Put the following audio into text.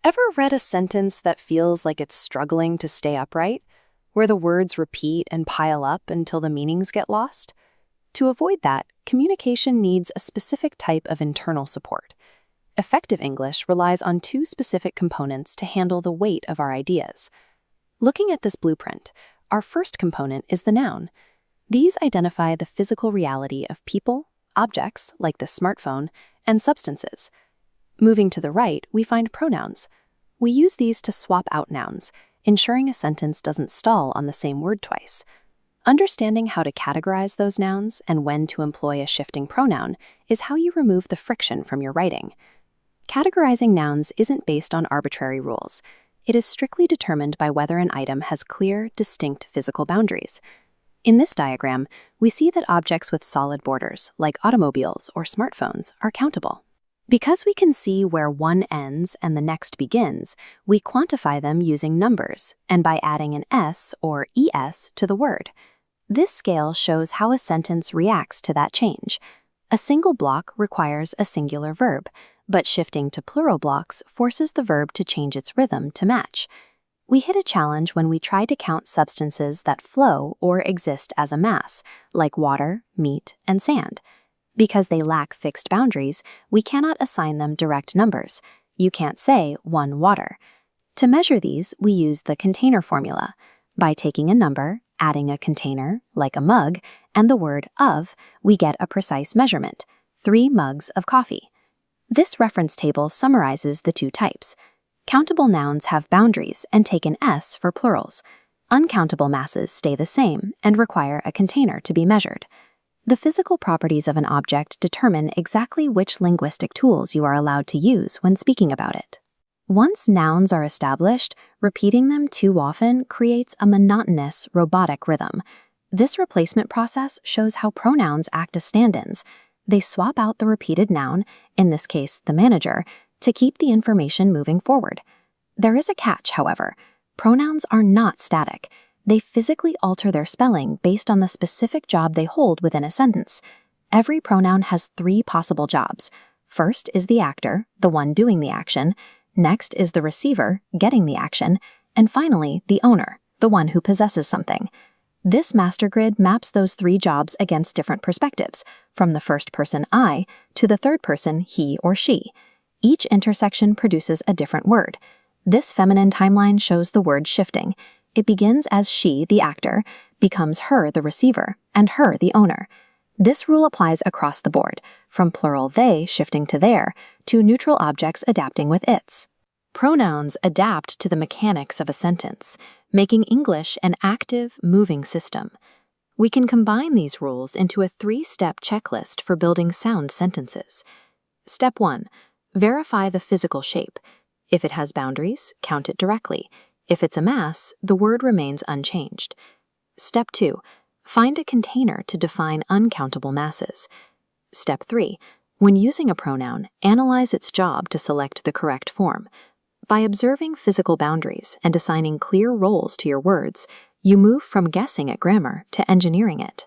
Ever read a sentence that feels like it's struggling to stay upright, where the words repeat and pile up until the meanings get lost? To avoid that, communication needs a specific type of internal support. Effective English relies on two specific components to handle the weight of our ideas. Looking at this blueprint, our first component is the noun. These identify the physical reality of people, objects, like the smartphone, and substances. Moving to the right, we find pronouns. We use these to swap out nouns, ensuring a sentence doesn't stall on the same word twice. Understanding how to categorize those nouns and when to employ a shifting pronoun is how you remove the friction from your writing. Categorizing nouns isn't based on arbitrary rules. It is strictly determined by whether an item has clear, distinct physical boundaries. In this diagram, we see that objects with solid borders, like automobiles or smartphones, are countable. Because we can see where one ends and the next begins, we quantify them using numbers and by adding an S or ES to the word. This scale shows how a sentence reacts to that change. A single block requires a singular verb, but shifting to plural blocks forces the verb to change its rhythm to match. We hit a challenge when we try to count substances that flow or exist as a mass, like water, meat, and sand. Because they lack fixed boundaries, we cannot assign them direct numbers. You can't say 1 water. To measure these, we use the container formula. By taking a number, adding a container, like a mug, and the word of, we get a precise measurement, 3 mugs of coffee. This reference table summarizes the two types. Countable nouns have boundaries and take an S for plurals. Uncountable masses stay the same and require a container to be measured. The physical properties of an object determine exactly which linguistic tools you are allowed to use when speaking about it. Once nouns are established, repeating them too often creates a monotonous, robotic rhythm. This replacement process shows how pronouns act as stand-ins. They swap out the repeated noun, in this case the manager, to keep the information moving forward. There is a catch, however. Pronouns are not static. They physically alter their spelling based on the specific job they hold within a sentence. Every pronoun has 3 possible jobs. First is the actor, the one doing the action. Next is the receiver, getting the action. And finally, the owner, the one who possesses something. This master grid maps those 3 jobs against different perspectives, from the first person I to the third person he or she. Each intersection produces a different word. This feminine timeline shows the word shifting. It begins as she, the actor, becomes her, the receiver, and her, the owner. This rule applies across the board, from plural they shifting to their, to neutral objects adapting with its. Pronouns adapt to the mechanics of a sentence, making English an active, moving system. We can combine these rules into a 3-step checklist for building sound sentences. Step 1. Verify the physical shape. If it has boundaries, count it directly. If it's a mass, the word remains unchanged. Step 2. Find a container to define uncountable masses. Step 3. When using a pronoun, analyze its job to select the correct form. By observing physical boundaries and assigning clear roles to your words, you move from guessing at grammar to engineering it.